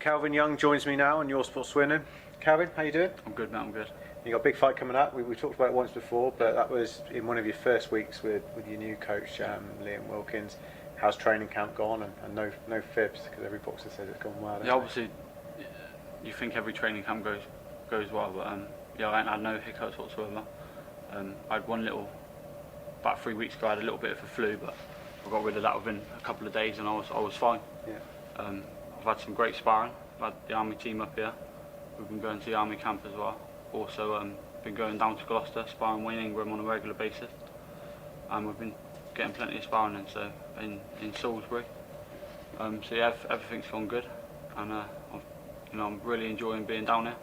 Kelvin Young joins me now on Your Sports Winning. Kelvin, how you doing? I'm good, mate. I'm good. You got a big fight coming up. We talked about it once before, but that was in one of your first weeks with your new coach, Liam Wilkins. How's training camp gone? And no fibs, because every boxer says it's gone well. Yeah, obviously, you think every training camp goes well, but yeah, I ain't had no hiccups whatsoever. I had about 3 weeks ago, I had a little bit of a flu, but I got rid of that within a couple of days, and I was fine. Yeah. I've had some great sparring. I've had the army team up here. We've been going to the army camp as well. Also, been going down to Gloucester, sparring Wayne Ingram on a regular basis. And we've been getting plenty of sparring in Salisbury. So yeah, everything's gone good, and I'm really enjoying being down here.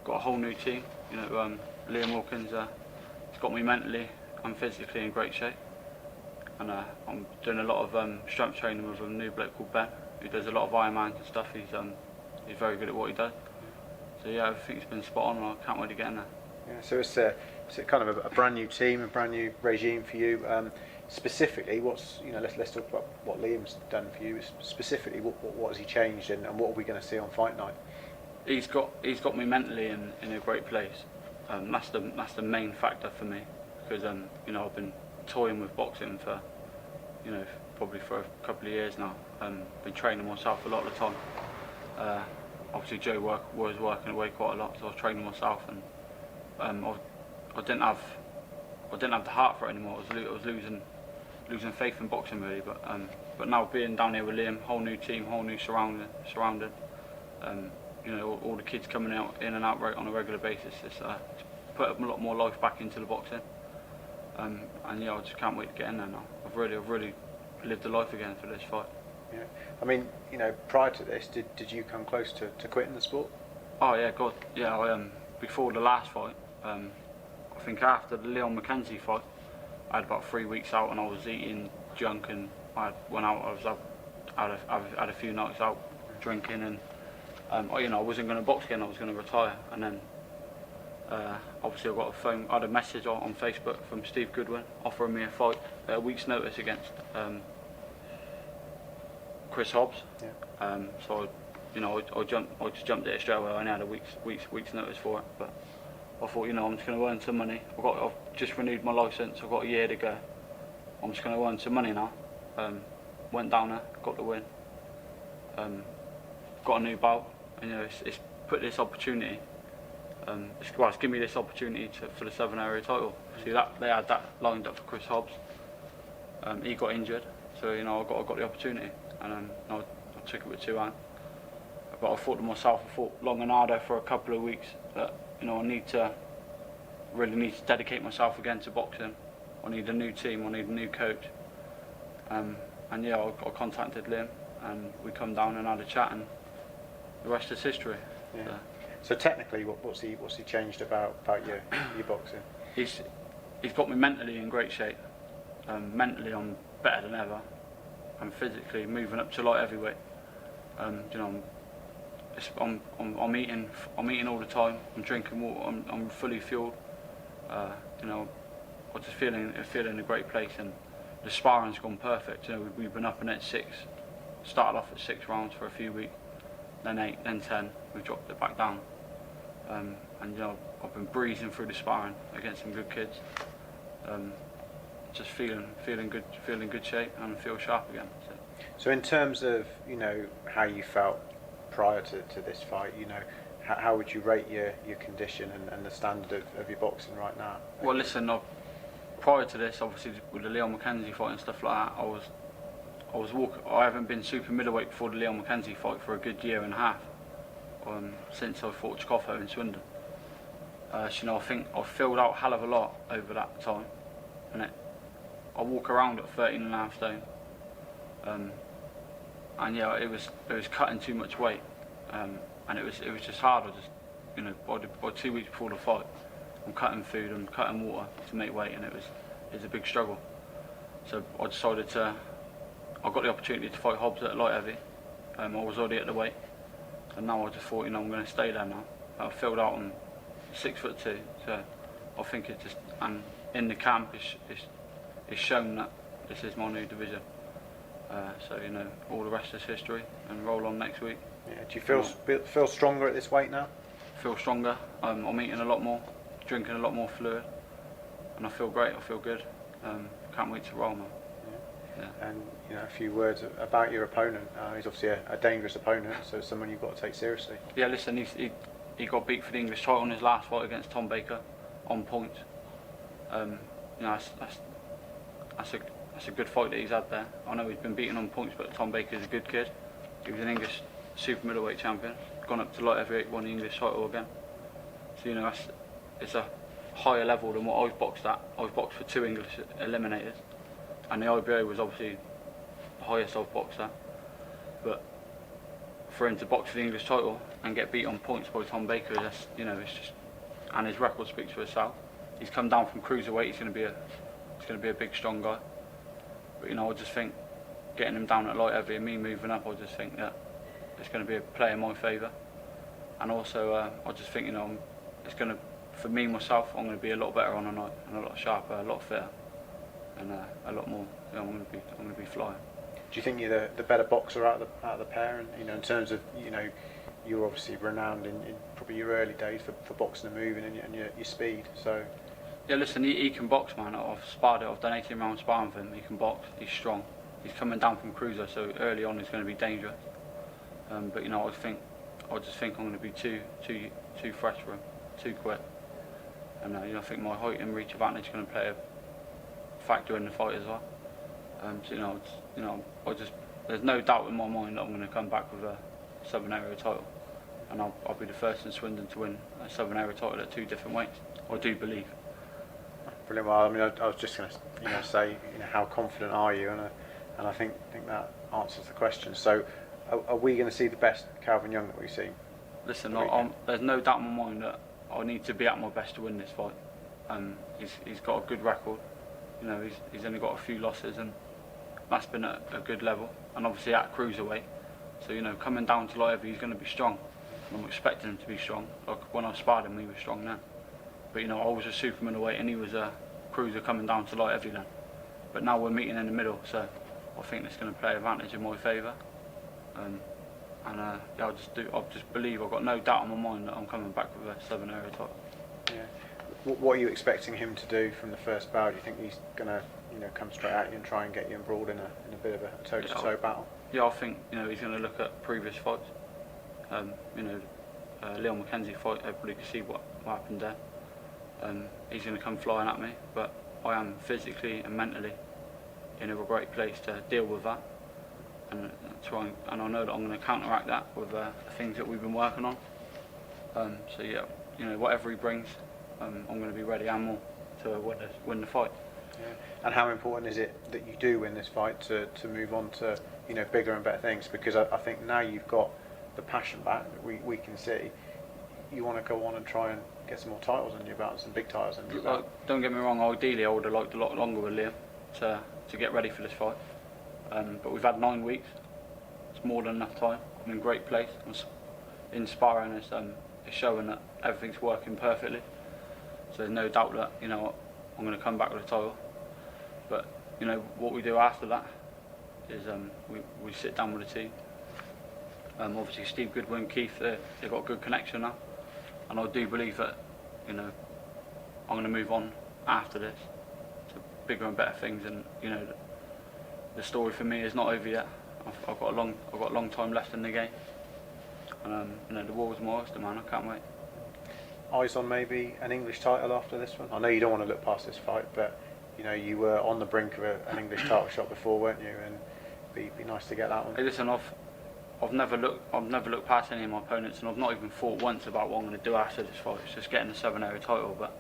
Got a whole new team. Liam Wilkins has got me mentally and physically in great shape. And I'm doing a lot of strength training with a new bloke called Ben, who does a lot of Ironmans and stuff. He's very good at what he does. So yeah, everything's been spot on, and I can't wait to get in there. Yeah, so it's kind of a brand new team, a brand new regime for you. Specifically, let's talk about what Liam's done for you. Specifically, what has he changed, and what are we going to see on fight night? He's got me mentally in a great place. That's the main factor for me, because I've been toying with boxing for probably for a couple of years now. Been training myself a lot of the time. Obviously Joe was working away quite a lot, so I was training myself, and I didn't have the heart for it anymore. I was losing faith in boxing really. But now being down here with Liam, whole new team, whole new surrounding. All the kids coming out in and out on a regular basis. It's put a lot more life back into the boxing. And yeah, I just can't wait to get in there now. I've really lived a life again for this fight. Yeah, I mean, prior to this, did you come close to quitting the sport? Oh yeah, God, yeah. I before the last fight, I think after the Leon Mackenzie fight, I had about 3 weeks out, and I was eating junk, and I went out. I had a few nights out drinking, and I wasn't going to box again. I was going to retire, and then obviously I got I had a message on Facebook from Steve Goodwin offering me a fight at a week's notice against Chris Hobbs. Yeah. So I just jumped at it straight away. I only had a week's notice for it, but I thought, I'm just going to earn some money. I've just renewed my licence. I've got a year to go. I'm just going to earn some money now. Went down there, got the win. Got a new belt, and it's put this opportunity. It's given me this opportunity for the Southern Area title. See that they had that lined up for Chris Hobbs. He got injured, so I got the opportunity, and I took it with two hands. But I thought to myself, long and hard for a couple of weeks that I really need to dedicate myself again to boxing. I need a new team. I need a new coach. And yeah, I contacted Liam, and we come down and had a chat, and the rest is history. Yeah. So technically, what's he changed about your boxing? He's got me mentally in great shape. Mentally, I'm better than ever. And physically, moving up to light heavyweight. I'm eating all the time. I'm drinking water. I'm fully fueled. I'm just feeling in a great place, and the sparring's gone perfect. We've been up in at 6. Started off at 6 rounds for a few weeks, then 8, then 10. We dropped it back down. And I've been breezing through the sparring against some good kids. Just feeling good shape, and feel sharp again. So in terms of how you felt prior to this fight, how would you rate your condition and the standard of your boxing right now? Well, listen, prior to this, obviously with the Leon Mackenzie fight and stuff like that, I haven't been super middleweight before the Leon Mackenzie fight for a good year and a half. Since I fought Chikofo in Swindon. I think I've filled out a hell of a lot over that time, and I walk around at 13.5 stone, and yeah, it was cutting too much weight, and it was just hard. By 2 weeks before the fight, I'm cutting food and cutting water to make weight, and it was a big struggle. So I decided I got the opportunity to fight Hobbs at light heavy. I was already at the weight. And now I just thought, I'm going to stay there now. I filled out on 6'2", so I think and in the camp it's shown that this is my new division. So all the rest is history, and roll on next week. Yeah. Do you feel stronger at this weight now? Feel stronger. I'm eating a lot more, drinking a lot more fluid, and I feel great. I feel good. Can't wait to roll, man. Yeah. And a few words about your opponent. He's obviously a dangerous opponent, so someone you've got to take seriously. Yeah, listen, he got beat for the English title in his last fight against Tom Baker on points. That's a good fight that he's had there. I know he's been beaten on points, but Tom Baker's a good kid. He was an English super middleweight champion, gone up to light heavyweight, won the English title again. So it's a higher level than what I've boxed at. I've boxed for 2 English eliminators, and the IBO was obviously the highest I've boxed at. But for him to box for the English title and get beat on points by Tom Baker, it's just, and his record speaks for itself. He's come down from cruiserweight. He's going to be a big, strong guy. But I just think getting him down at light heavy and me moving up, I just think that it's going to be a play in my favour. And also, I just think it's going to, for me myself, I'm going to be a lot better on the night, and a lot sharper, a lot fitter, and a lot more. I'm going to be flying. Do you think you're the better boxer out of the pair? And in terms of you're obviously renowned in probably your early days for boxing and moving and your speed. So yeah, listen, he can box, man. I've sparred it. I've done 18 rounds sparring with him. He can box. He's strong. He's coming down from cruiser, so early on he's going to be dangerous. But I just think I'm going to be too fresh for him, too quick. And I think my height and reach advantage is going to play a factor in the fight as well. There's no doubt in my mind that I'm going to come back with a Southern Area title, and I'll be the first in Swindon to win a Southern Area title at 2 different weights. I do believe. Brilliant. Well, I mean, I was just going to say, how confident are you? And I think that answers the question. So, are we going to see the best Kelvin Young that we've seen? Listen, there's no doubt in my mind that I need to be at my best to win this fight. He's got a good record. He's only got a few losses, and that's been at a good level. And obviously at cruiserweight, so coming down to light heavy, he's going to be strong. I'm expecting him to be strong. Like when I sparred him, he was strong then. But I was a super middleweight, and he was a cruiser coming down to light heavy then. But now we're meeting in the middle, so I think that's going to play advantage in my favour. I just believe, I've got no doubt in my mind that I'm coming back with a Southern Area title. Yeah. What are you expecting him to do from the first bout? Do you think he's going to come straight at you and try and get you embroiled in a bit of a toe-to-toe battle? Yeah, I think he's going to look at previous fights. Leon McKenzie fight, everybody can see what happened there. He's going to come flying at me, but I am physically and mentally in a great place to deal with that, and I know that I'm going to counteract that with the things that we've been working on. So yeah, whatever he brings, I'm going to be ready and more to win the fight. Yeah. And how important is it that you do win this fight to move on to bigger and better things? Because I think now you've got the passion back that we can see. You want to go on and try and get some more titles under your belt, some big titles under your belt. Don't get me wrong, ideally I would have liked a lot longer with Liam to get ready for this fight. But we've had 9 weeks. It's more than enough time. I'm in a great place. I'm sparring. It's showing that everything's working perfectly. So there's no doubt that I'm going to come back with a title. But what we do after that is we sit down with the team. Obviously Steve Goodwin, Keith, they've got a good connection now, and I do believe that I'm going to move on after this to bigger and better things. And the story for me is not over yet. I've got a long time left in the game, and the war was my oyster, man. I can't wait. Eyes on maybe an English title after this one? I know you don't want to look past this fight, but you were on the brink of an English title shot before, weren't you? And it'd be nice to get that one. Hey, listen, I've never looked past any of my opponents, and I've not even thought once about what I'm going to do after this fight. It's just getting the Southern Area title, but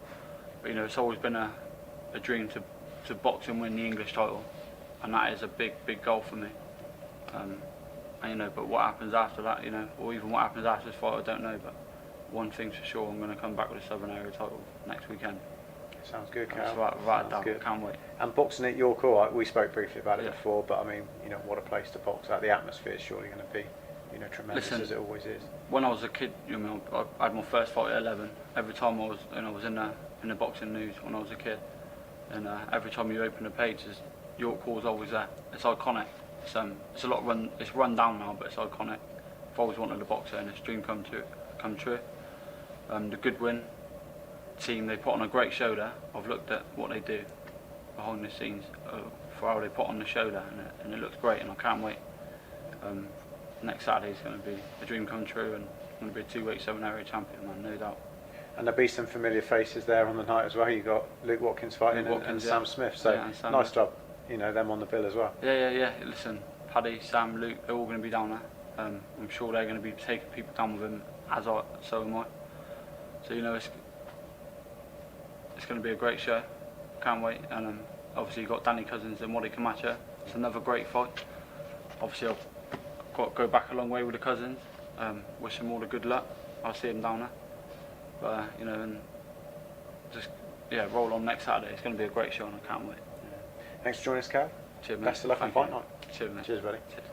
it's always been a dream to box and win the English title, and that is a big goal for me. But what happens after that, or even what happens after this fight, I don't know. But one thing's for sure, I'm going to come back with a Southern Area title next weekend. Sounds good, Cal. That's right down. Good. Can't wait. And boxing at your core, we spoke briefly about it before, but I mean, what a place to box at. The atmosphere is surely going to be, tremendous. Listen, as it always is. When I was a kid, I had my first fight at 11. Every time I was in the boxing news when I was a kid, and every time you open the pages, York Hall's always there. It's iconic. It's a lot run. It's run down now, but it's iconic. I've always wanted a boxer, and it's a dream come true. The Goodwin team, they put on a great show there. I've looked at what they do behind the scenes for how they put on the show there, and it looks great, and I can't wait. Next Saturday is going to be a dream come true, and I'm going to be a two-weight 7 area champion, man, no doubt. And there'll be some familiar faces there on the night as well. You got Luke Watkins fighting and Sam Smith, so nice to have them on the bill as well. Yeah. Listen, Paddy, Sam, Luke, they're all going to be down there. I'm sure they're going to be taking people down with him, so am I. So it's going to be a great show. Can't wait. And obviously you've got Danny Cousins and Waddy Camacho. It's another great fight. Obviously I've got to go back a long way with the Cousins. Wish them all the good luck. I'll see them down there. But and just roll on next Saturday. It's going to be a great show, and I can't wait. Thanks for joining us, Cal. Cheers, mate. Best of luck on fight night. Cheers, mate. Cheers, buddy. Cheers.